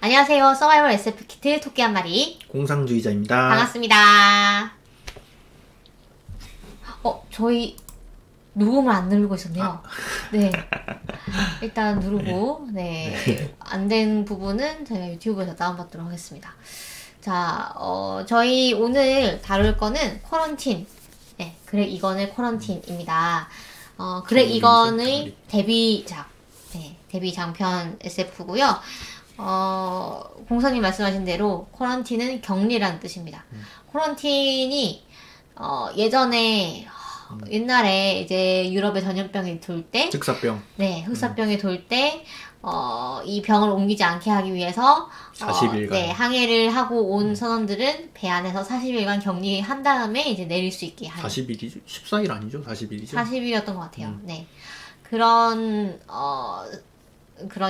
안녕하세요. 서바이벌 SF 키트 토끼 한 마리 공상주의자입니다. 반갑습니다. 저희 녹음을 안 누르고 있었네요. 네. 일단 누르고, 네. 안 된 부분은 저희가 유튜브에서 다운받도록 하겠습니다. 자, 저희 오늘 다룰 거는 쿼런틴. 네. 그렉 이건의 쿼런틴입니다. 그렉 이건의 데뷔작. 네. 데뷔 장편 SF고요. 공사님 말씀하신 대로 쿼런틴은 격리라는 뜻입니다. 쿼런틴이 예전에 옛날에 이제 유럽에 전염병이 돌 때 흑사병. 네, 흑사병이 돌 때 이 병을 옮기지 않게 하기 위해서 40일간 네, 항해를 하고 온 선원들은 배 안에서 40일간 격리한 다음에 이제 내릴 수 있게 하는 40일이죠? 14일 아니죠? 40일이죠? 40일이었던 것 같아요. 네. 그런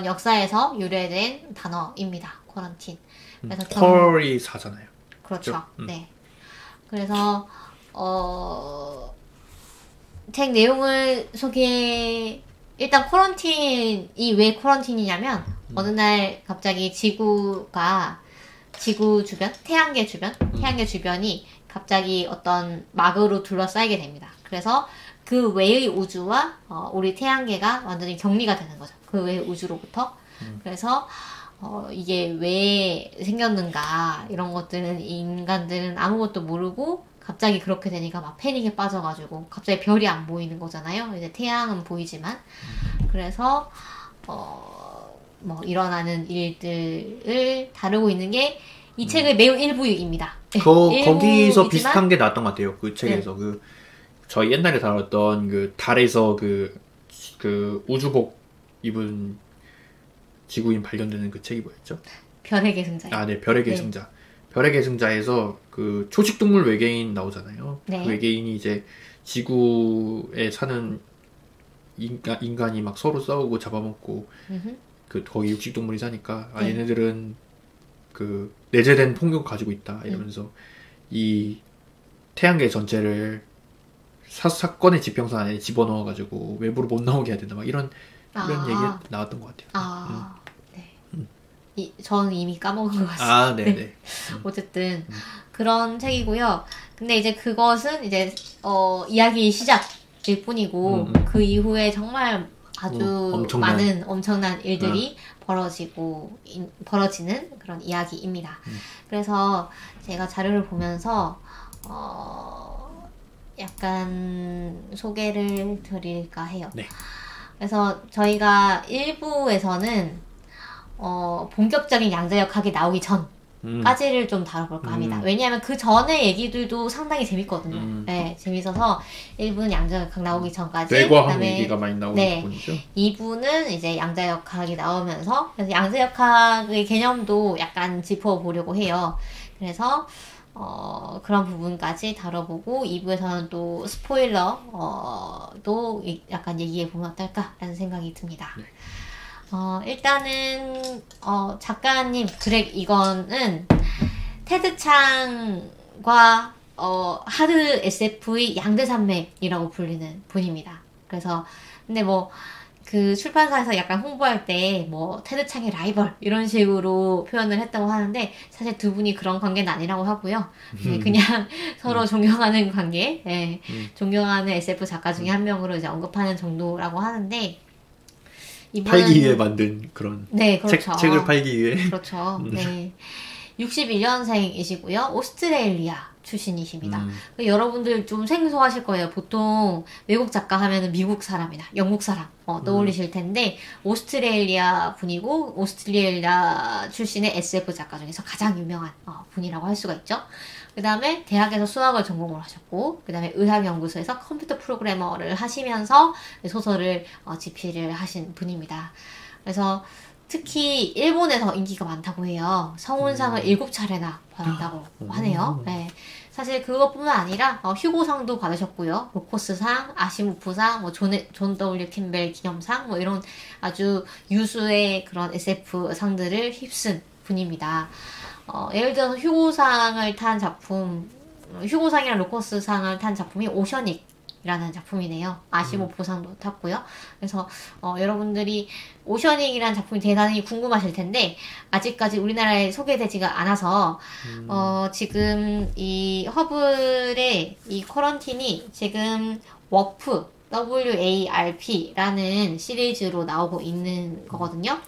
역사에서 유래된 단어입니다. 쿼런틴. 그래서 퀄이 사잖아요. 그렇죠. 네. 그래서 책 내용을 일단 쿼런틴이 왜 쿼런틴이냐면 어느 날 갑자기 지구 주변, 태양계 주변이 갑자기 어떤 막으로 둘러싸이게 됩니다. 그래서 그 외의 우주와 우리 태양계가 완전히 격리가 되는 거죠. 그 외의 우주로부터. 그래서 이게 왜 생겼는가 이런 것들은 인간들은 아무것도 모르고 갑자기 그렇게 되니까 막 패닉에 빠져가지고 갑자기 별이 안 보이는 거잖아요. 이제 태양은 보이지만 그래서 뭐 일어나는 일들을 다루고 있는 게 이 책의 매우 일부입니다. 거기서 비슷한 게 나왔던 것 같아요. 그 책에서 네. 저희 옛날에 다뤘던 그 달에서 그 우주복 입은 지구인 발견되는 그 책이 뭐였죠? 별의 계승자. 아, 네, 별의 계승자. 네. 별의 계승자에서 그 초식동물 외계인 나오잖아요. 네. 그 외계인이 이제 지구에 사는 인간이 막 서로 싸우고 잡아먹고 거기 육식동물이 사니까 네. 얘네들은 그 내재된 폭력을 가지고 있다 이러면서 이 태양계 전체를 사건의 지평선 안에 집어넣어가지고 외부로 못 나오게 해야 된다 막 이런 얘기 나왔던 것 같아요. 네. 저는 이미 까먹은 것 같습니다. 네네. 어쨌든 그런 책이고요. 근데 이제 그것은 이제 이야기의 시작일 뿐이고 그 이후에 정말 아주 엄청난 일들이 벌어지는 그런 이야기입니다. 그래서 제가 자료를 보면서 약간 소개를 드릴까 해요. 네. 그래서 저희가 1부에서는 본격적인 양자역학이 나오기 전까지를 좀 다뤄볼까 합니다. 왜냐하면 그 전의 얘기들도 상당히 재밌거든요. 네, 재밌어서 1부는 양자역학 나오기 전까지 뇌과학 얘기가 많이 나오는 부분이죠. 2부는 이제 양자역학이 나오면서 그래서 양자역학의 개념도 약간 짚어보려고 해요. 그래서 그런 부분까지 다뤄보고 2부에서는 또 스포일러도 약간 얘기해보면 어떨까라는 생각이 듭니다. 네. 일단은 작가님 그렉 이건은 테드 창과 하드 SF의 양대 산맥이라고 불리는 분입니다. 그래서 근데 뭐 그 출판사에서 약간 홍보할 때 뭐 테드 창의 라이벌 이런 식으로 표현을 했다고 하는데 사실 두 분이 그런 관계는 아니라고 하고요. 네, 그냥 서로 존경하는 관계, 네, 존경하는 SF 작가 중에 한 명으로 이제 언급하는 정도라고 하는데. 팔기 위해 만든 그런 네, 그렇죠. 책을 팔기 위해 그렇죠. 네. 61년생이시고요. 오스트레일리아 출신이십니다. 여러분들 좀 생소하실 거예요. 보통 외국 작가 하면은 미국 사람이나 영국 사람 떠올리실 텐데 오스트레일리아 분이고 오스트레일리아 출신의 SF 작가 중에서 가장 유명한 분이라고 할 수가 있죠. 그 다음에 대학에서 수학을 전공을 하셨고 그 다음에 의학연구소에서 컴퓨터 프로그래머를 하시면서 소설을 집필을 하신 분입니다. 그래서 특히 일본에서 인기가 많다고 해요. 성운상을 7차례나 받았다고 하네요. 네. 사실 그것뿐만 아니라 휴고상도 받으셨고요. 로코스상, 아시모프상, 뭐 존 W 캠벨 기념상 뭐 이런 아주 유수의 그런 SF 상들을 휩쓴 분입니다. 예를 들어서 휴고상이랑 로코스상을 탄 작품이 오셔닉 오션익이라는 작품이네요. 아시모 보상도 탔고요. 그래서 여러분들이 오션익이라는 작품이 대단히 궁금하실 텐데 아직까지 우리나라에 소개되지가 않아서 지금 이 허블의 이 쿼런틴이 지금 워프 WARP라는 시리즈로 나오고 있는 거거든요.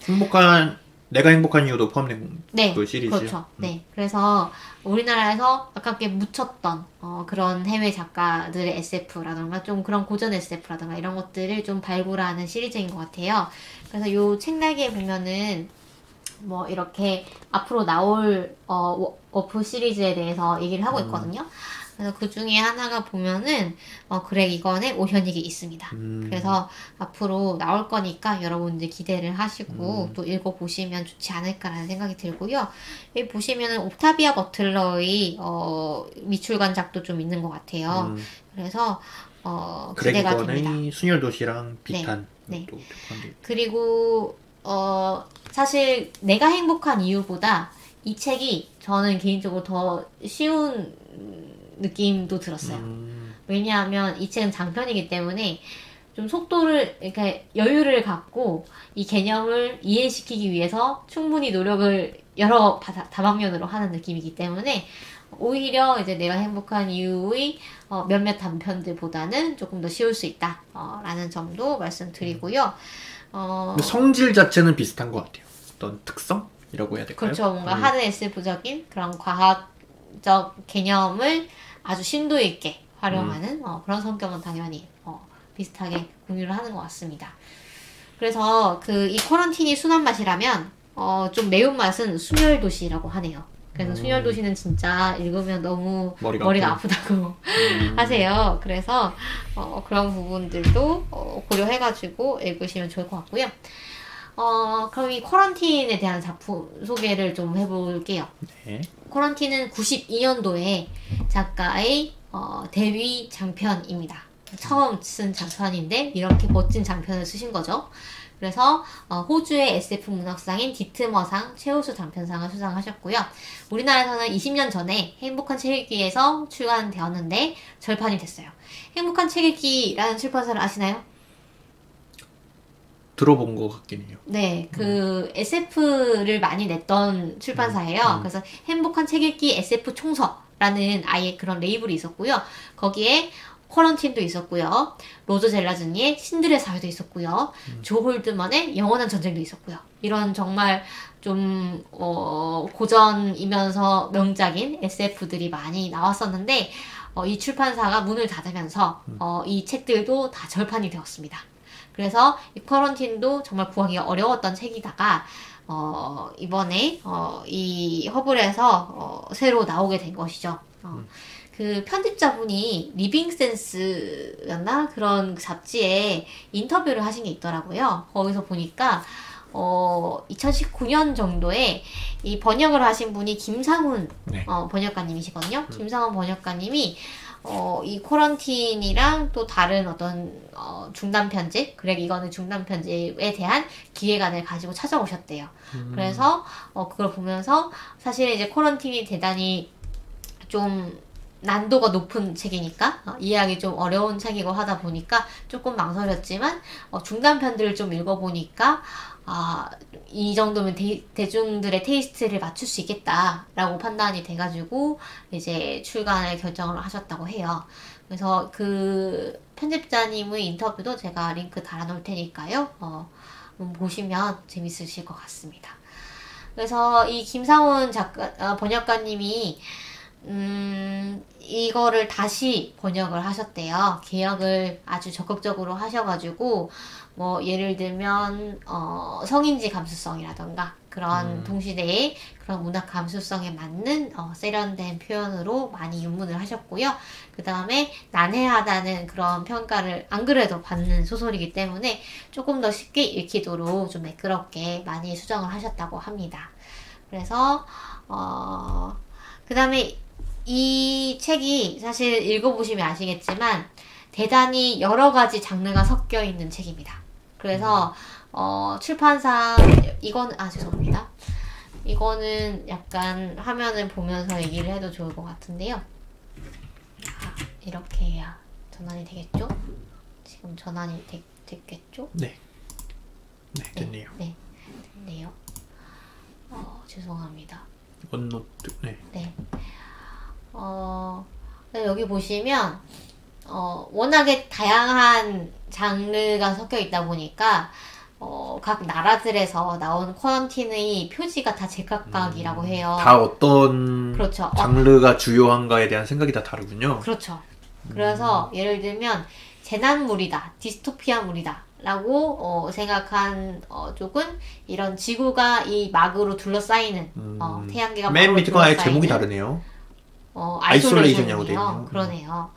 내가 행복한 이유도 포함된 네, 그 시리즈요. 그렇죠. 네, 그래서 우리나라에서 아깝게 묻혔던 그런 해외 작가들의 SF라던가 좀 그런 고전 SF라던가 이런 것들을 좀 발굴하는 시리즈인 것 같아요. 그래서 요 책날개에 보면은 뭐 이렇게 앞으로 나올 워프 시리즈에 대해서 얘기를 하고 있거든요. 그래서 그 중에 하나가 보면은 그렉 이건의 오션익이 있습니다. 그래서 앞으로 나올 거니까 여러분들 기대를 하시고 또 읽어보시면 좋지 않을까라는 생각이 들고요. 여기 보시면은 옥타비아 버틀러의 미출간작도 좀 있는 것 같아요. 그래서 기대가 됩니다. 순혈도시랑 비탄. 네. 그리고 사실 내가 행복한 이유보다 이 책이 저는 개인적으로 더 쉬운 느낌도 들었어요. 왜냐하면 이 책은 장편이기 때문에 좀 속도를, 이렇게 여유를 갖고 이 개념을 이해시키기 위해서 충분히 노력을 여러 다방면으로 하는 느낌이기 때문에 오히려 이제 내가 행복한 이유의 몇몇 단편들보다는 조금 더 쉬울 수 있다 라는 점도 말씀드리고요. 성질 자체는 비슷한 것 같아요. 어떤 특성이라고 해야 될까요? 그렇죠. 뭔가 하드 SF적인 그런 과학적 개념을 아주 심도 있게 활용하는 그런 성격은 당연히 비슷하게 공유를 하는 것 같습니다. 그래서 이 쿼런틴이 순한 맛이라면 좀 매운 맛은 순혈도시라고 하네요. 그래서 순혈도시는 진짜 읽으면 너무 머리가 아프다고 하세요. 그래서 그런 부분들도 고려해가지고 읽으시면 좋을 것 같고요. 그럼 이 쿼런틴에 대한 작품 소개를 좀 해볼게요. 네. 쿼런틴은 92년도에 작가의 데뷔 장편입니다. 처음 쓴 장편인데 이렇게 멋진 장편을 쓰신 거죠. 그래서 호주의 SF 문학상인 디트머상 최우수 장편상을 수상하셨고요. 우리나라에서는 20년 전에 행복한 책 읽기에서 출간되었는데 절판이 됐어요. 행복한 책 읽기라는 출판사를 아시나요? 들어본 것 같긴 해요. 네, SF를 많이 냈던 출판사예요. 그래서 행복한 책 읽기 SF 총서라는 아예 그런 레이블이 있었고요. 거기에 쿼런틴도 있었고요. 로저 젤라즈니의 신들의 사회도 있었고요. 조 홀드먼의 영원한 전쟁도 있었고요. 이런 정말 좀 고전이면서 명작인 SF들이 많이 나왔었는데 이 출판사가 문을 닫으면서 이 책들도 다 절판이 되었습니다. 그래서 이 쿼런틴도 정말 구하기가 어려웠던 책이다가 이번에 이 허블에서 새로 나오게 된 것이죠. 그 편집자분이 리빙센스였나? 그런 잡지에 인터뷰를 하신 게 있더라고요. 거기서 보니까 2019년 정도에 이 번역을 하신 분이 김상훈 번역가님이시거든요. 김상훈 번역가님이 이 쿼런틴이랑 또 다른 어떤 중단 편집, 그렉 이건의 중단 편집에 대한 기획안을 가지고 찾아오셨대요. 그래서 그걸 보면서 사실 이제 쿼런틴이 대단히 좀 난도가 높은 책이니까 이해하기 좀 어려운 책이고 하다 보니까 조금 망설였지만 중단편들을 좀 읽어보니까 이 정도면 대중들의 테이스트를 맞출 수 있겠다라고 판단이 돼가지고 이제 출간을 결정을 하셨다고 해요. 그래서 그 편집자님의 인터뷰도 제가 링크 달아놓을 테니까요. 보시면 재밌으실 것 같습니다. 그래서 이 김상훈 번역가님이 이거를 다시 번역을 하셨대요. 개혁을 아주 적극적으로 하셔가지고 뭐 예를 들면 성인지 감수성이라던가 그런 동시대의 그런 문학 감수성에 맞는 세련된 표현으로 많이 입문을 하셨고요. 그 다음에 난해하다는 그런 평가를 안 그래도 받는 소설이기 때문에 조금 더 쉽게 읽히도록 좀 매끄럽게 많이 수정을 하셨다고 합니다. 그래서 그 다음에 이 책이 사실 읽어보시면 아시겠지만 대단히 여러 가지 장르가 섞여 있는 책입니다. 그래서 출판사 이건 죄송합니다. 이거는 약간 화면을 보면서 얘기를 해도 좋을 것 같은데요. 이렇게 해야 더 전환이 되겠죠? 지금 전환이 됐겠죠? 네. 네, 됐네요. 네, 됐네요. 죄송합니다. 원노트, 네. 네. 여기 보시면, 워낙에 다양한 장르가 섞여 있다 보니까, 각 나라들에서 나온 쿼런틴의 표지가 다 제각각이라고 해요. 다 어떤 그렇죠. 장르가 주요한가에 대한 생각이 다 다르군요. 그렇죠. 그래서 예를 들면 재난물이다, 디스토피아물이다 라고 생각한 쪽은 이런 지구가 이 막으로 둘러싸이는 태양계가 맨 막으로 밑에 건 아예 둘러싸이는 제목이 다르네요. 아이솔레이션이라고 되어 있네요. 그러네요.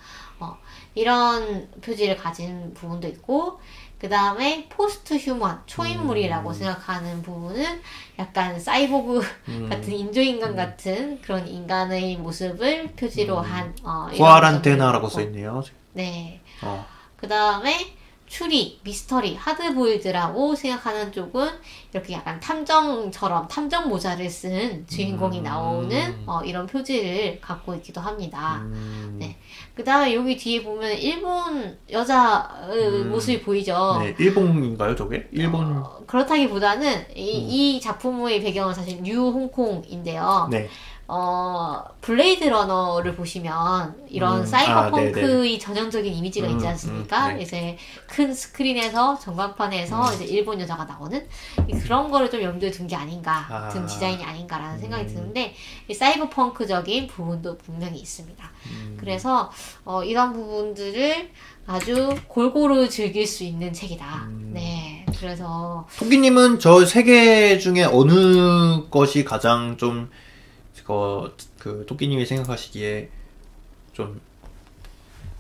이런 표지를 가진 부분도 있고, 그 다음에 포스트 휴먼, 초인물이라고 생각하는 부분은 약간 사이보그 같은 인조인간 같은 그런 인간의 모습을 표지로 한 쿠아란테나라고 써있네요. 네. 그 다음에 추리, 미스터리, 하드보일드라고 생각하는 쪽은 이렇게 약간 탐정처럼 탐정 모자를 쓴 주인공이 나오는 이런 표지를 갖고 있기도 합니다. 네. 그 다음에 여기 뒤에 보면 일본 여자 모습이 보이죠. 네, 일본인가요, 저게? 일본. 그렇다기보다는 이 작품의 배경은 사실 뉴 홍콩인데요. 네. 블레이드 러너를 보시면 이런 사이버펑크의 전형적인 이미지가 있지 않습니까? 네. 이제 큰 스크린에서 전광판에서 이제 일본 여자가 나오는 그런 거를 좀 염두에 둔 게 아닌가, 든 디자인이 아닌가라는 생각이 드는데 이 사이버펑크적인 부분도 분명히 있습니다. 그래서 이런 부분들을 아주 골고루 즐길 수 있는 책이다. 네, 그래서 토끼님은 저 세 개 중에 어느 것이 가장 좀 그 토끼님이 생각하시기에 좀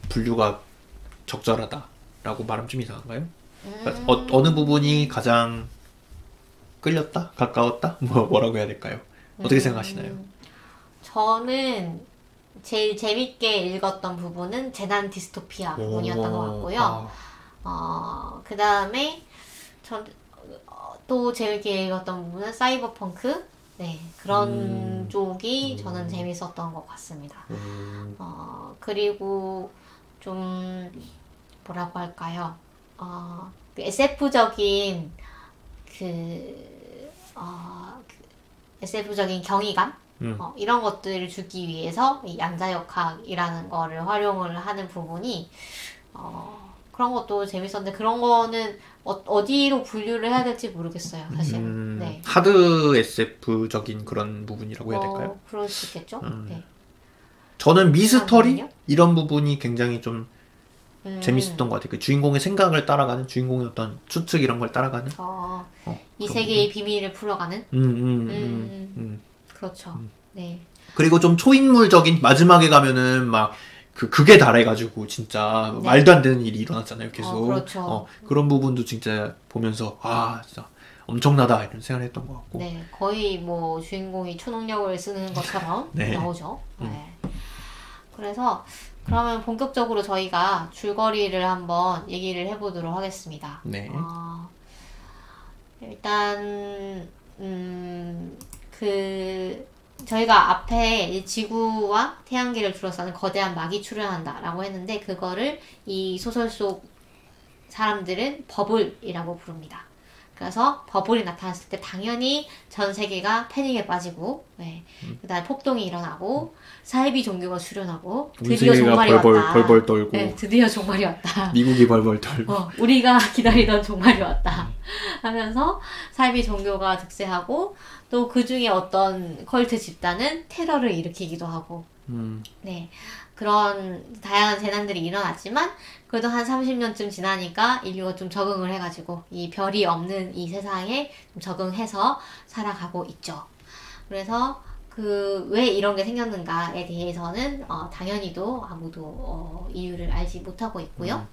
분류가 적절하다라고 말하면 좀 이상한가요? 어느 부분이 가장 끌렸다? 가까웠다? 뭐라고 해야 될까요? 어떻게 생각하시나요? 저는 제일 재밌게 읽었던 부분은 재난 디스토피아 부분이었던 것 같고요. 그 다음에 또 재밌게 읽었던 부분은 사이버펑크. 네, 그런 쪽이 저는 재밌었던 것 같습니다. 그리고 좀 뭐라고 할까요? 그 SF적인 SF적인 경이감 이런 것들을 주기 위해서 이 양자역학이라는 거를 활용을 하는 부분이 그런 것도 재밌었는데 그런 거는 어디로 분류를 해야 될지 모르겠어요, 사실. 네. 하드 SF적인 그런 부분이라고 해야 될까요? 그럴 수 있겠죠. 네. 저는 미스터리 이런 부분이 굉장히 좀 재밌었던 것 같아요. 그 주인공의 생각을 따라가는, 주인공의 어떤 추측 이런 걸 따라가는. 이 세계의 비밀을 풀어가는. 그렇죠. 네. 그리고 좀 초인물적인 마지막에 가면은 막 극에 달해가지고 진짜 네. 말도 안 되는 일이 일어났잖아요. 계속. 그렇죠. 그런 부분도 진짜 보면서 진짜 엄청나다 이런 생각을 했던 것 같고. 네, 거의 뭐 주인공이 초능력을 쓰는 것처럼 네. 나오죠. 네. 그래서 그러면 본격적으로 저희가 줄거리를 한번 얘기를 해보도록 하겠습니다. 네. 일단 저희가 앞에 이 지구와 태양계를 둘러싸는 거대한 막이 출현한다라고 했는데 그거를 이 소설 속 사람들은 버블이라고 부릅니다. 그래서 버블이 나타났을 때 당연히 전 세계가 패닉에 빠지고 그다음에 폭동이 일어나고 사이비 종교가 출현하고 드디어 종말이 왔다. 벌벌 떨고. 네, 드디어 종말이 왔다. 미국이 벌벌 떨고. 우리가 기다리던 종말이 왔다. 하면서 사이비 종교가 득세하고 또 그 중에 어떤 컬트 집단은 테러를 일으키기도 하고. 네. 그런 다양한 재난들이 일어났지만 그래도 한 30년쯤 지나니까 인류가 좀 적응을 해가지고 이 별이 없는 이 세상에 좀 적응해서 살아가고 있죠. 그래서 왜 이런 게 생겼는가에 대해서는 당연히도 아무도 이유를 알지 못하고 있고요.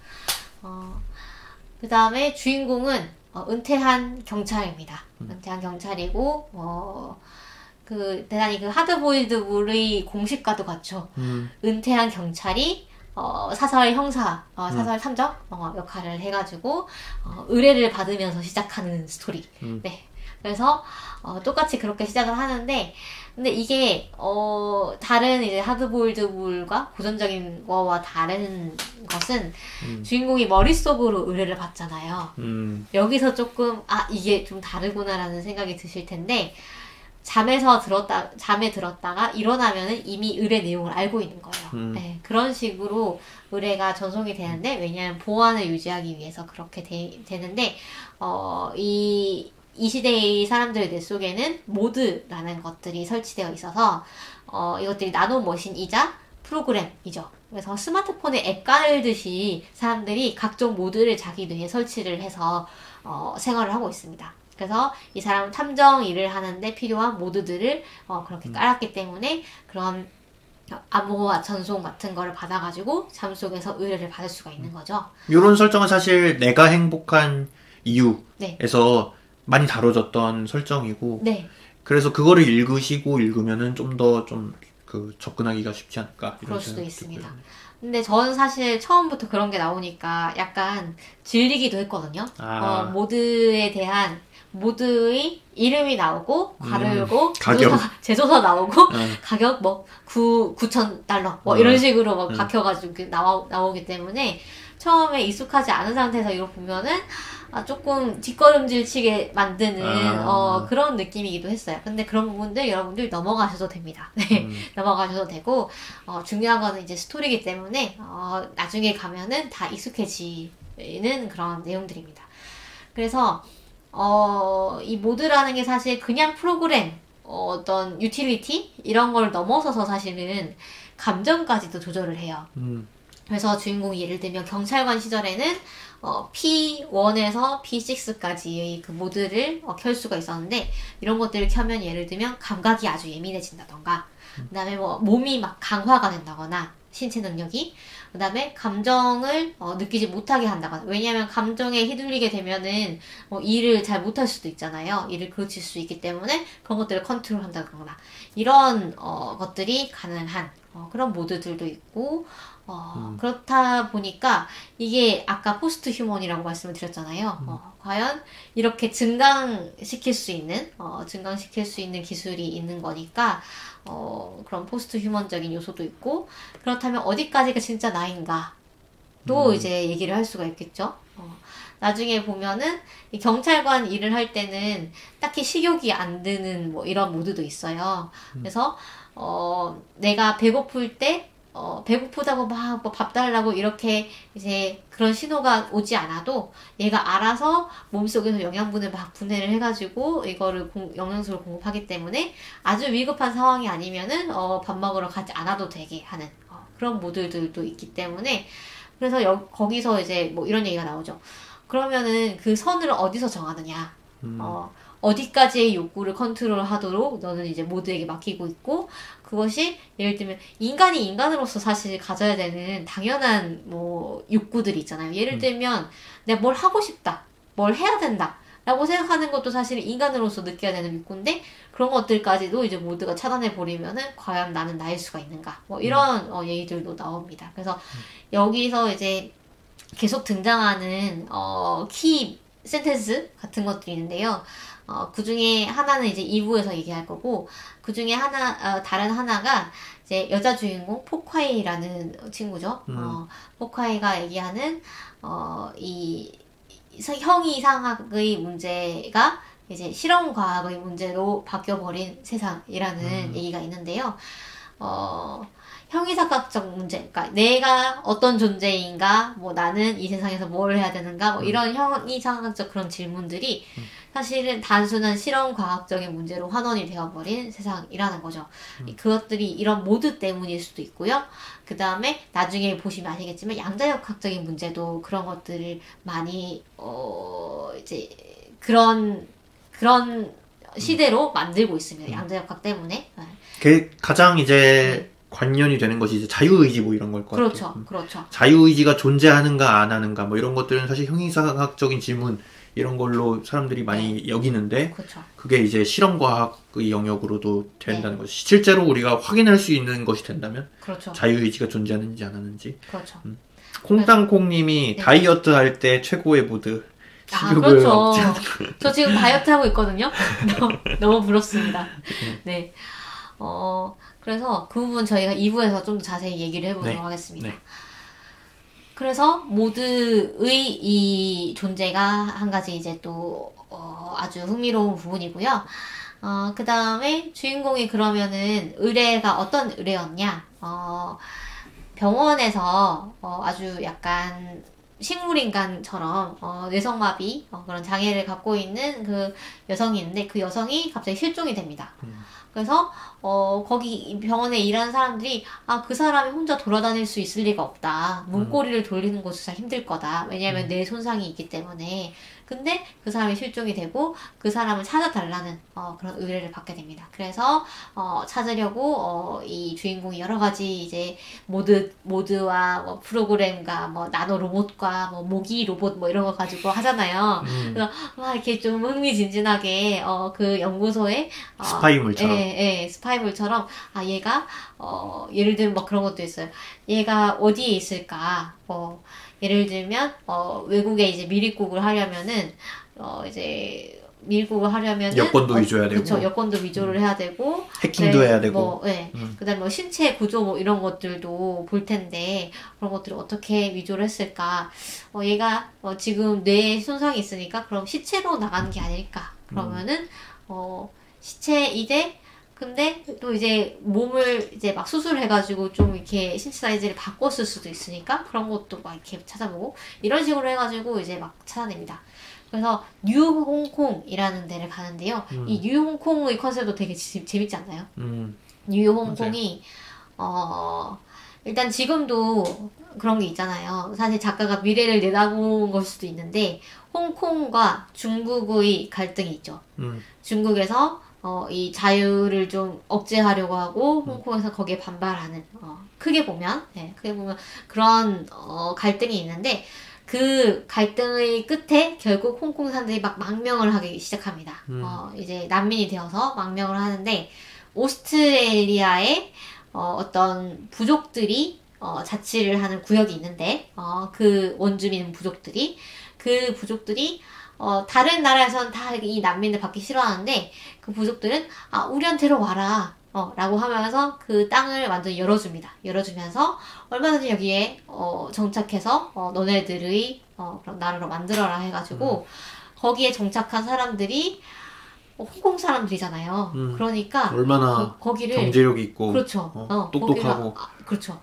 그 다음에 주인공은 은퇴한 경찰입니다. 은퇴한 경찰이고 대단히 하드보일드 물의 공식과도 같죠. 은퇴한 경찰이 사설 형사, 사설 탐정 역할을 해가지고 의뢰를 받으면서 시작하는 스토리. 네, 그래서 똑같이 그렇게 시작을 하는데 근데 이게 다른 이제 하드보일드물과 고전적인 거와 다른 것은 주인공이 머릿속으로 의뢰를 받잖아요. 여기서 조금 이게 좀 다르구나라는 생각이 드실 텐데 잠에 들었다가 일어나면은 이미 의뢰 내용을 알고 있는 거예요. 네, 그런 식으로 의뢰가 전송이 되는데 왜냐하면 보안을 유지하기 위해서 그렇게 되는데 이 시대의 사람들의 뇌 속에는 모드라는 것들이 설치되어 있어서 이것들이 나노머신이자 프로그램이죠. 그래서 스마트폰에 앱 깔듯이 사람들이 각종 모드를 자기 뇌에 설치를 해서 생활을 하고 있습니다. 그래서 이 사람은 탐정 일을 하는데 필요한 모드들을 그렇게 깔았기 때문에 그런 암호화 전송 같은 거를 받아가지고 잠속에서 의뢰를 받을 수가 있는 거죠. 이런 설정은 사실 내가 행복한 이유에서 네. 많이 다뤄졌던 설정이고 네. 그래서 그거를 읽으면은 좀 더 그 접근하기가 쉽지 않을까 그럴 수도 있습니다. 근데 저는 사실 처음부터 그런 게 나오니까 약간 질리기도 했거든요. 모드에 대한 모드의 이름이 나오고 가르고 제조사 나오고 가격 뭐 $9,000 뭐 이런 식으로 막 박혀가지고 나오기 때문에 처음에 익숙하지 않은 상태에서 이거 보면은 조금 뒷걸음질치게 만드는 그런 느낌이기도 했어요. 근데 그런 부분들 여러분들 넘어가셔도 됩니다. 네, 넘어가셔도 되고 중요한 거는 이제 스토리이기 때문에 나중에 가면은 다 익숙해지는 그런 내용들입니다. 그래서 이 모드라는 게 사실 그냥 프로그램 어떤 유틸리티 이런 걸 넘어서서 사실은 감정까지도 조절을 해요. 그래서 주인공이 예를 들면 경찰관 시절에는 P1에서 P6까지의 그 모드를 켤 수가 있었는데 이런 것들을 켜면 예를 들면 감각이 아주 예민해진다던가 그 다음에 뭐 몸이 막 강화가 된다거나 신체 능력이 그 다음에 감정을 느끼지 못하게 한다거나 왜냐하면 감정에 휘둘리게 되면은 일을 잘 못할 수도 있잖아요. 일을 그르칠 수 있기 때문에 그런 것들을 컨트롤한다거나 이런 것들이 가능한 그런 모드들도 있고 그렇다 보니까 이게 아까 포스트 휴먼이라고 말씀을 드렸잖아요. 과연 이렇게 증강시킬 수 있는 기술이 있는 거니까 그런 포스트 휴먼적인 요소도 있고 그렇다면 어디까지가 진짜 나인가 또 이제 얘기를 할 수가 있겠죠. 나중에 보면은 이 경찰관 일을 할 때는 딱히 식욕이 안 드는 뭐 이런 모드도 있어요. 그래서 내가 배고플 때 배고프다고 막 뭐 밥 달라고 이렇게 이제 그런 신호가 오지 않아도 얘가 알아서 몸속에서 영양분을 막 분해를 해가지고 이거를 영양소를 공급하기 때문에 아주 위급한 상황이 아니면은 밥 먹으러 가지 않아도 되게 하는 그런 모드들도 있기 때문에 그래서 거기서 이제 뭐 이런 얘기가 나오죠. 그러면은 그 선을 어디서 정하느냐? 어디까지의 욕구를 컨트롤하도록 너는 이제 모두에게 맡기고 있고 그것이 예를 들면 인간이 인간으로서 사실 가져야 되는 당연한 뭐 욕구들이 있잖아요. 예를 들면 내가 뭘 하고 싶다, 뭘 해야 된다 라고 생각하는 것도 사실 인간으로서 느껴야 되는 욕구인데 그런 것들까지도 이제 모두가 차단해 버리면은 과연 나는 나일 수가 있는가 뭐 이런 얘기들도 나옵니다. 그래서 여기서 이제 계속 등장하는 키 센텐스 같은 것들이 있는데요. 그 중에 하나는 이제 2부에서 얘기할 거고, 그 중에 다른 하나가 이제 여자 주인공 포카이라는 친구죠. 포카이가 얘기하는, 형이상학의 문제가 이제 실험과학의 문제로 바뀌어버린 세상이라는 얘기가 있는데요. 형이사각적 문제, 그러니까 내가 어떤 존재인가, 뭐 나는 이 세상에서 뭘 해야 되는가, 뭐 이런 형이사각적 그런 질문들이 사실은 단순한 실험과학적인 문제로 환원이 되어버린 세상이라는 거죠. 그것들이 이런 모드 때문일 수도 있고요. 그 다음에 나중에 보시면 아시겠지만 양자역학적인 문제도 그런 것들을 많이 이제 그런 시대로 만들고 있습니다. 양자역학 때문에. 가장 이제 관련이 되는 것이 이제 자유의지 뭐 이런 걸 것 같아요. 그렇죠. 자유의지가 존재하는가 안 하는가 뭐 이런 것들은 사실 형이사학적인 질문 이런 걸로 사람들이 많이 여기는데 그렇죠. 그게 이제 실험과학의 영역으로도 된다는 거죠. 실제로 우리가 확인할 수 있는 것이 된다면 그렇죠. 자유의지가 존재하는지 안 하는지. 그렇죠. 콩땅콩님이 다이어트 할 때 최고의 모드 아, 그렇죠. 저 지금 다이어트 하고 있거든요. 너무 부럽습니다. 네. 그래서 그 부분 저희가 2부에서 좀 더 자세히 얘기를 해보도록 네. 하겠습니다. 네. 그래서 모드의 이 존재가 한 가지 이제 또 아주 흥미로운 부분이고요. 그 다음에 주인공이 그러면은 의뢰가 어떤 의뢰였냐? 병원에서 아주 약간 식물인간처럼 뇌성마비 그런 장애를 갖고 있는 그 여성이 있는데 그 여성이 갑자기 실종이 됩니다. 그래서 거기 병원에 일하는 사람들이 그 사람이 혼자 돌아다닐 수 있을 리가 없다. 문고리를 돌리는 것도 잘 힘들 거다. 왜냐하면 뇌 손상이 있기 때문에. 근데 그 사람이 실종이 되고 그 사람을 찾아달라는 그런 의뢰를 받게 됩니다. 그래서 찾으려고 이 주인공이 여러 가지 이제 모드와 뭐 프로그램과 뭐 나노 로봇과 뭐 모기 로봇 뭐 이런 거 가지고 하잖아요. 그래서 막 이렇게 좀 흥미진진하게 그 연구소에 스파이물처럼. 예, 스파이물처럼 얘가 예를 들면 뭐 그런 것도 있어요. 얘가 어디에 있을까? 예를 들면 외국에 이제 밀입국을 하려면은 이제 밀국을 하려면은 여권도 위조해야 되고, 그렇죠. 여권도 위조를 해야 되고, 해킹도 네, 해야 되고, 뭐, 네. 그다음에 뭐 신체 구조 뭐 이런 것들도 볼 텐데 그런 것들을 어떻게 위조를 했을까? 얘가 지금 뇌에 손상이 있으니까 그럼 시체로 나가는 게 아닐까? 그러면은 시체이대 근데 또 이제 몸을 이제 막 수술해가지고 좀 이렇게 신체 사이즈를 바꿨을 수도 있으니까 그런 것도 막 이렇게 찾아보고 이런 식으로 해가지고 이제 막 찾아냅니다. 그래서 뉴홍콩이라는 데를 가는데요. 이 뉴홍콩의 컨셉도 되게 재밌지 않나요? 뉴홍콩이 일단 지금도 그런 게 있잖아요. 사실 작가가 미래를 내다본 걸 수도 있는데 홍콩과 중국의 갈등이 있죠. 중국에서 이 자유를 좀 억제하려고 하고 홍콩에서 거기에 반발하는 크게 보면 그런 갈등이 있는데 그 갈등의 끝에 결국 홍콩 사람들이 막 망명을 하기 시작합니다. 이제 난민이 되어서 망명을 하는데 오스트레일리아에 어떤 부족들이 자치를 하는 구역이 있는데 그 원주민 부족들이 다른 나라에서는 다 이 난민들 받기 싫어하는데 그 부족들은 우리한테로 와라 라고 하면서 그 땅을 완전히 열어주면서 얼마든지 여기에 정착해서 너네들의 그런 나라로 만들어라 해가지고 거기에 정착한 사람들이 홍콩 사람들이잖아요. 그러니까 얼마나 거기를 경제력이 있고 그렇죠. 똑똑하고 그렇죠.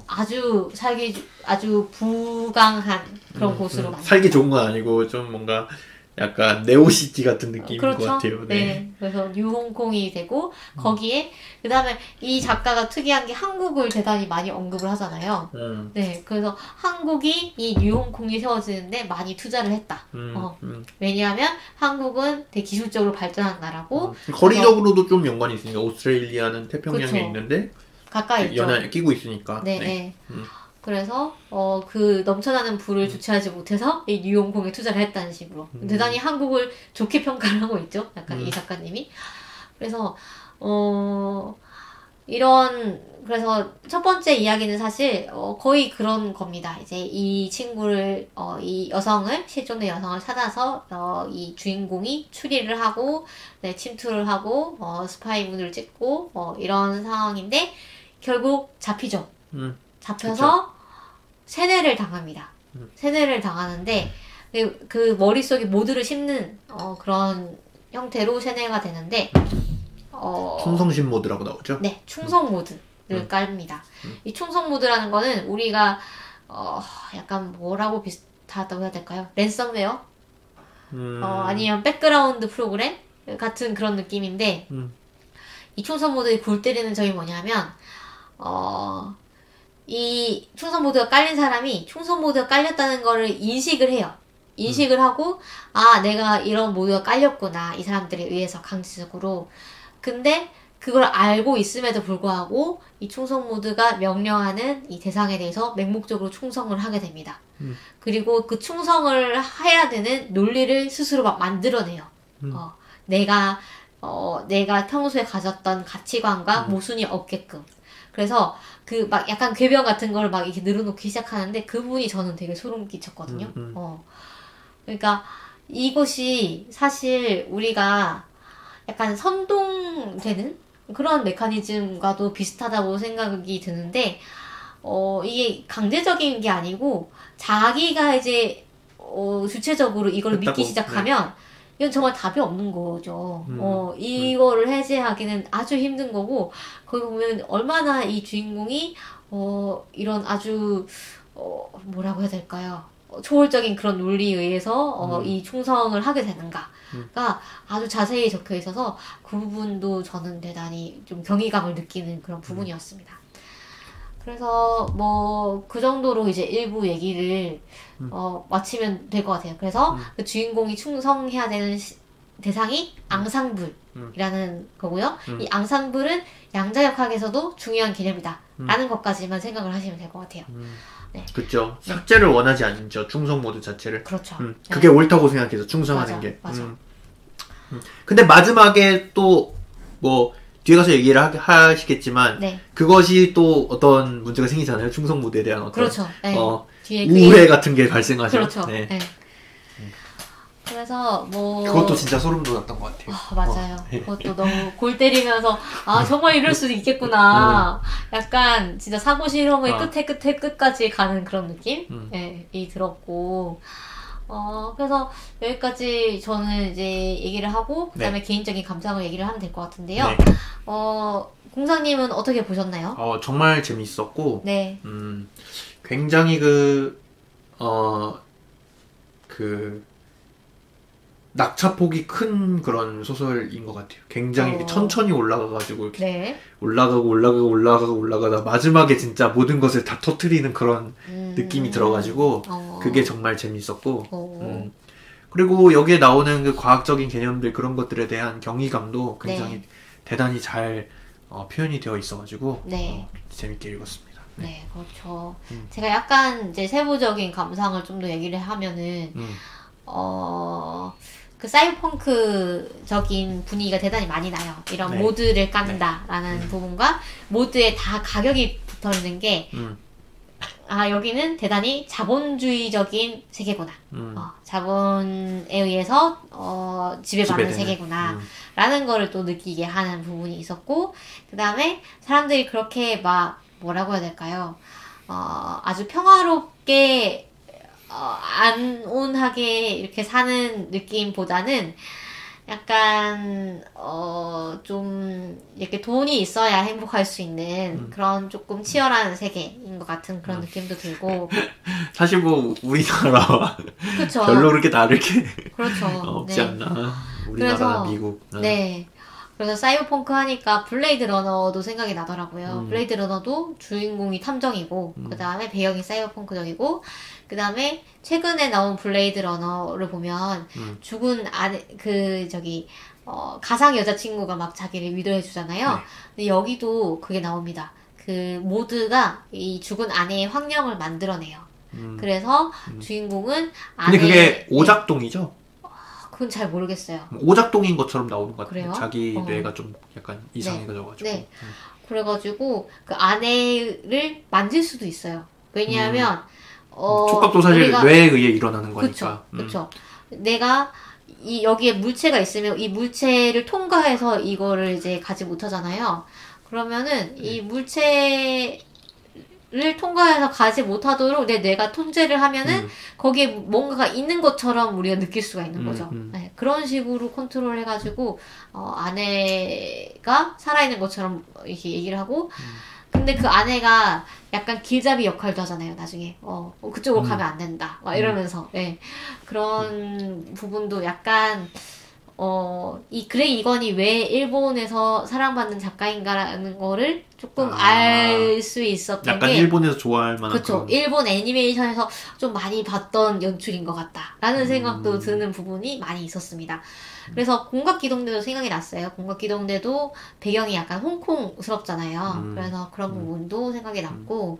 아주 부강한 그런 곳으로 살기 좋은 건 아니고 좀 뭔가 약간 네오시티 같은 느낌인 그렇죠? 것 같아요. 네. 그래서 뉴홍콩이 되고 거기에 그 다음에 이 작가가 특이한 게 한국을 대단히 많이 언급을 하잖아요. 네. 그래서 한국이 이 뉴홍콩이 세워지는데 많이 투자를 했다. 왜냐하면 한국은 되게 기술적으로 발전한 나라고 거리적으로도 좀 연관이 있으니까 오스트레일리아는 태평양에 그쵸. 있는데 가까이 있죠. 연안 끼고 있으니까. 네. 그래서 그 넘쳐나는 부를 주체하지 못해서 이 뉴홍콩에 투자를 했다는 식으로 대단히 한국을 좋게 평가를 하고 있죠. 약간 이 작가님이. 그래서 그래서 첫 번째 이야기는 사실 거의 그런 겁니다. 이제 이 친구를 이 여성을 실종된 여성을 찾아서 이 주인공이 추리를 하고 침투를 하고 스파이문을 찍고 이런 상황인데 결국 잡히죠. 잡혀서 그쵸? 세뇌를 당합니다. 세뇌를 당하는데 그 머릿속에 모드를 심는 그런 형태로 세뇌가 되는데 충성심 모드라고 나오죠? 네, 충성 모드를 깔입니다. 이 충성 모드라는 거는 우리가 약간 뭐라고 비슷하다고 해야 될까요? 랜섬웨어? 아니면 백그라운드 프로그램 같은 그런 느낌인데 이 충성 모드의 골 때리는 점이 뭐냐면 이 충성 모드가 깔린 사람이 충성 모드가 깔렸다는 거를 인식을 해요. 인식을 하고 내가 이런 모드가 깔렸구나. 이 사람들에 의해서 강제적으로. 근데 그걸 알고 있음에도 불구하고 이 충성 모드가 명령하는 이 대상에 대해서 맹목적으로 충성을 하게 됩니다. 그리고 그 충성을 해야 되는 논리를 스스로 막 만들어내요. 내가 평소에 가졌던 가치관과 모순이 없게끔. 그래서 그 막 약간 궤변 같은 걸 막 이렇게 늘어놓기 시작하는데 그 부분이 저는 되게 소름 끼쳤거든요. 그러니까 이것이 사실 우리가 약간 선동되는 그런 메커니즘과도 비슷하다고 생각이 드는데, 이게 강제적인 게 아니고, 자기가 이제, 주체적으로 이걸 했다고, 믿기 시작하면, 네. 이건 정말 답이 없는 거죠. 이거를 해제하기는 아주 힘든 거고, 거기 보면 얼마나 이 주인공이, 이런 아주, 뭐라고 해야 될까요? 초월적인 그런 논리에 의해서 이 충성을 하게 되는가가 아주 자세히 적혀 있어서 그 부분도 저는 대단히 좀 경이감을 느끼는 그런 부분이었습니다. 그래서 뭐 그 정도로 이제 일부 얘기를 마치면 될 것 같아요. 그래서 그 주인공이 충성해야 되는 대상이 앙상블이라는 거고요. 이 앙상블은 양자역학에서도 중요한 개념이다 라는 것까지만 생각을 하시면 될 것 같아요. 네. 그쵸. 삭제를 원하지 않죠. 충성 모드 자체를. 그렇죠. 그게 옳다고 생각해서 충성하는 맞아, 게. 맞아. 근데 마지막에 또 뭐 뒤에 가서 얘기를 하시겠지만 네. 그것이 또 어떤 문제가 생기잖아요. 충성 모드에 대한 어떤 그렇죠. 네. 뒤에 우회 같은 게 발생하죠. 그렇죠. 네. 네. 그래서 뭐 그것도 진짜 소름 돋았던 것 같아요. 맞아요. 그것도 너무 골 때리면서 정말 이럴 수도 있겠구나. 약간 진짜 사고 실험의 끝까지 가는 그런 느낌? 네, 이 들었고. 그래서 여기까지 저는 이제 얘기를 하고 그다음에 개인적인 감상을 얘기를 하면 될 것 같은데요. 네. 공사님은 어떻게 보셨나요? 정말 재밌었고 네. 굉장히 그 낙차폭이 큰 그런 소설인 것 같아요. 굉장히 천천히 올라가가지고 이렇게 네. 올라가다 마지막에 진짜 모든 것을 다 터트리는 그런 느낌이 들어가지고 그게 정말 재밌었고 그리고 여기에 나오는 그 과학적인 개념들 그런 것들에 대한 경이감도 굉장히 대단히 잘 표현이 되어 있어가지고 재밌게 읽었습니다. 네, 그렇죠. 제가 약간 이제 세부적인 감상을 좀 더 얘기를 하면은 그 사이버펑크적인 분위기가 대단히 많이 나요. 이런 모드를 깐다라는 부분과 모드에 다 가격이 붙어 있는 게 여기는 대단히 자본주의적인 세계구나. 자본에 의해서 지배받는 세계구나. 라는 거를 또 느끼게 하는 부분이 있었고, 그 다음에 사람들이 그렇게 막 뭐라고 해야 될까요? 아주 평화롭게 안온하게 이렇게 사는 느낌보다는 약간 좀 이렇게 돈이 있어야 행복할 수 있는 그런 조금 치열한 세계인 것 같은 그런 느낌도 들고 사실 뭐 우리나라와 그쵸. 별로 그렇게 다를 게 그렇죠. 없지 않나. 우리나라, 미국. 네. 그래서 사이버펑크 하니까 블레이드 러너도 생각이 나더라고요. 블레이드 러너도 주인공이 탐정이고 그 다음에 배경이 사이버펑크적이고 그 다음에 최근에 나온 블레이드 러너를 보면 죽은 가상 여자친구가 막 자기를 위로해 주잖아요. 근데 여기도 그게 나옵니다. 그 모드가 이 죽은 아내의 환영을 만들어내요. 그래서 주인공은 근데 그게 오작동이죠? 그건 잘 모르겠어요. 오작동인 것처럼 나오는 것 같아요. 그래요? 자기 뇌가 좀 약간 이상해져가지고. 네. 그래가지고 그 아내를 만질 수도 있어요. 왜냐하면 촉각도 사실 뇌에 의해 일어나는 거니까. 그렇죠. 내가 여기에 물체가 있으면 이 물체를 통과해서 이거를 이제 가지 못하잖아요. 그러면은 이 물체를 통과해서 가지 못하도록 내 뇌가 통제를 하면은 거기에 뭔가가 있는 것처럼 우리가 느낄 수가 있는 거죠. 네, 그런 식으로 컨트롤 해가지고 아내가 살아있는 것처럼 이렇게 얘기를 하고 근데 그 아내가 약간 길잡이 역할도 하잖아요, 나중에. 그쪽으로 가면 안 된다. 막 이러면서. 네. 그런 부분도 약간, 이 그레이 이건이 왜 일본에서 사랑받는 작가인가라는 거를 조금 알 수 있었던 약간 게. 일본에서 좋아할 만한. 그쵸. 일본 애니메이션에서 좀 많이 봤던 연출인 것 같다. 라는 생각도 드는 부분이 많이 있었습니다. 그래서 공각기동대도 생각이 났어요. 공각기동대도 배경이 약간 홍콩스럽잖아요. 그래서 그런 부분도 생각이 났고,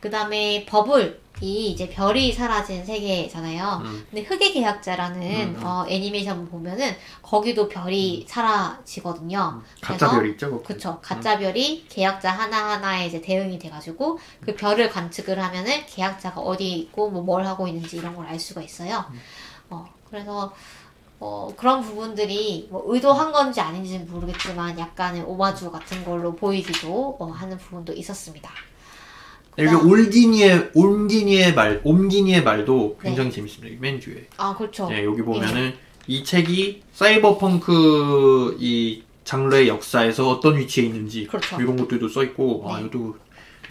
그 다음에 버블이 이제 별이 사라진 세계잖아요. 근데 흑의 계약자라는 애니메이션 보면은 거기도 별이 사라지거든요. 가짜 별이 있죠? 그쵸. 가짜 별이 계약자 하나하나에 이제 대응이 돼가지고 그 별을 관측을 하면은 계약자가 어디에 있고 뭐 뭘 하고 있는지 이런 걸 알 수가 있어요. 그래서 그런 부분들이 뭐 의도한 건지 아닌지는 모르겠지만 약간의 오마주 같은 걸로 보이기도 하는 부분도 있었습니다. 여기 옴기니의 말도 굉장히 재밌습니다. 맨 뒤에. 아, 그렇죠. 네, 여기 보면은 이 책이 사이버펑크 이 장르의 역사에서 어떤 위치에 있는지 그렇죠. 이런 것들도 써 있고 이것도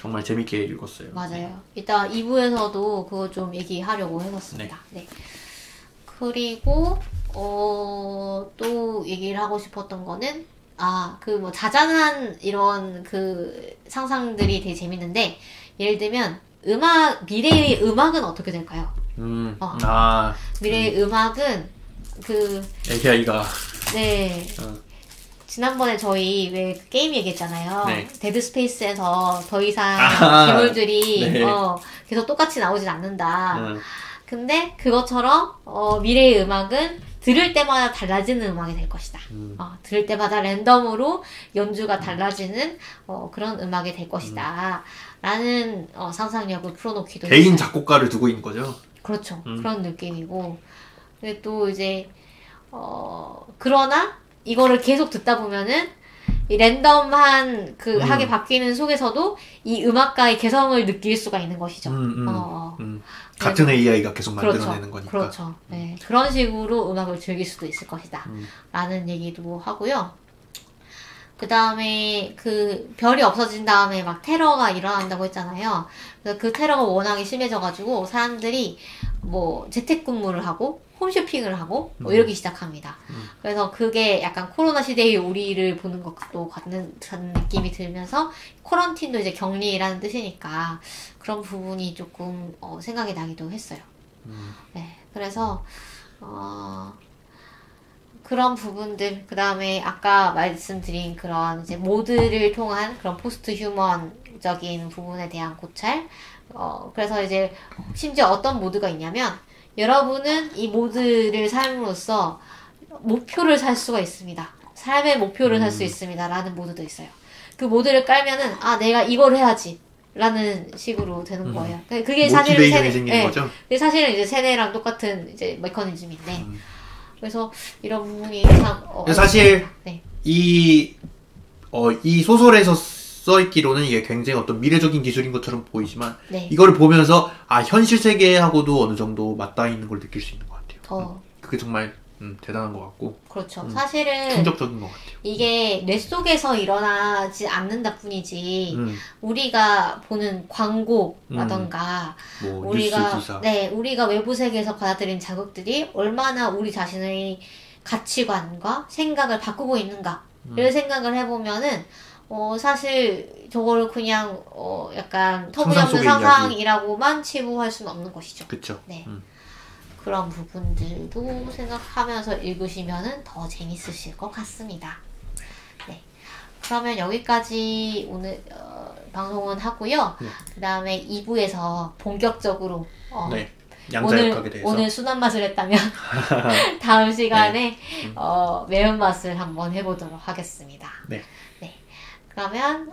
정말 재밌게 읽었어요. 맞아요. 이따 2부에서도 그거 좀 얘기하려고 해봤습니다. 네. 그리고 또 얘기를 하고 싶었던 거는 그 뭐 자잘한 이런 그 상상들이 되게 재밌는데 예를 들면 미래의 음악은 어떻게 될까요? 미래의 음악은 AI가 네. 지난번에 저희 왜 게임 얘기했잖아요. 네. 데드 스페이스에서 더 이상 기물들이 네. 계속 똑같이 나오진 않는다. 근데 그것처럼 미래의 음악은 들을 때마다 달라지는 음악이 될 것이다. 들을 때마다 랜덤으로 연주가 달라지는 그런 음악이 될 것이다. 라는 상상력을 풀어놓기도 개인 했어요. 작곡가를 두고 있는 거죠. 그렇죠. 그런 느낌이고. 근데 또 이제 그러나 이거를 계속 듣다 보면은 이 랜덤한 하게 바뀌는 속에서도 이 음악가의 개성을 느낄 수가 있는 것이죠. 같은 AI가 계속 그렇죠. 만들어내는 거니까. 그렇죠. 네. 그런 식으로 음악을 즐길 수도 있을 것이다. 라는 얘기도 하고요. 그 다음에 별이 없어진 다음에 막 테러가 일어난다고 했잖아요. 그 테러가 워낙에 심해져가지고 사람들이 뭐 재택근무를 하고 홈쇼핑을 하고 뭐 이러기 시작합니다. 그래서 그게 약간 코로나 시대의 우리를 보는 것도 같은 느낌이 들면서 코런틴도 이제 격리라는 뜻이니까 그런 부분이 조금 생각이 나기도 했어요. 네, 그래서 그런 부분들, 그 다음에 아까 말씀드린 그런 이제 모드를 통한 그런 포스트 휴먼적인 부분에 대한 고찰. 그래서 이제 심지어 어떤 모드가 있냐면 여러분은 이 모드를 삶으로써 목표를 살 수가 있습니다. 삶의 목표를 살 수 있습니다. 라는 모드도 있어요. 그 모드를 깔면은 내가 이걸 해야지. 라는 식으로 되는 거예요. 그게 사실은 생기는 거죠? 그게 사실은 이제 세뇌랑 똑같은 이제 메커니즘인데. 그래서 이런 부분이 참 사실 네. 이 소설에서 써있기로는 이게 굉장히 어떤 미래적인 기술인 것처럼 보이지만 이거를 보면서 현실 세계하고도 어느 정도 맞닿아 있는 걸 느낄 수 있는 것 같아요. 그게 정말 대단한 것 같고 그렇죠. 사실은 충격적인 것 같아요. 이게 뇌 속에서 일어나지 않는다 뿐이지 우리가 보는 광고라던가 우리가 뉴스 기사. 우리가 외부 세계에서 받아들인 자극들이 얼마나 우리 자신의 가치관과 생각을 바꾸고 있는가 이런 생각을 해보면은 사실 저걸 그냥 약간 터무니없는 상상이라고만 치부할 수는 없는 것이죠. 그렇죠. 네. 그런 부분들도 생각하면서 읽으시면은 더 재밌으실 것 같습니다. 네. 그러면 여기까지 오늘 방송은 하고요. 그 다음에 2부에서 본격적으로 양자역학에 대해서 오늘 순한 맛을 했다면 다음 시간에 매운맛을 한번 해보도록 하겠습니다. 네. 그러면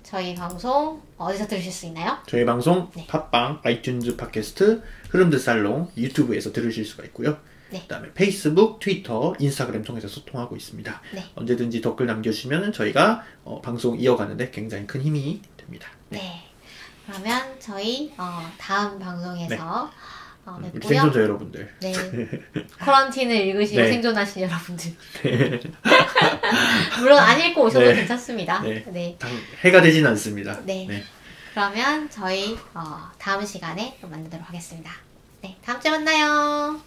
저희 방송 어디서 들으실 수 있나요? 저희 방송 팟빵, 아이튠즈 팟캐스트, 흐름드 살롱, 유튜브에서 들으실 수가 있고요. 그다음에 페이스북, 트위터, 인스타그램 통해서 소통하고 있습니다. 언제든지 댓글 남겨주시면 저희가 방송 이어가는데 굉장히 큰 힘이 됩니다. 네. 그러면 저희 다음 방송에서 우리 생존자 여러분들. 네. 쿼런틴을 읽으시고 생존하신 여러분들. 물론 안 읽고 오셔도 괜찮습니다. 해가 되진 않습니다. 그러면 저희 다음 시간에 또 만나도록 하겠습니다. 다음 주에 만나요.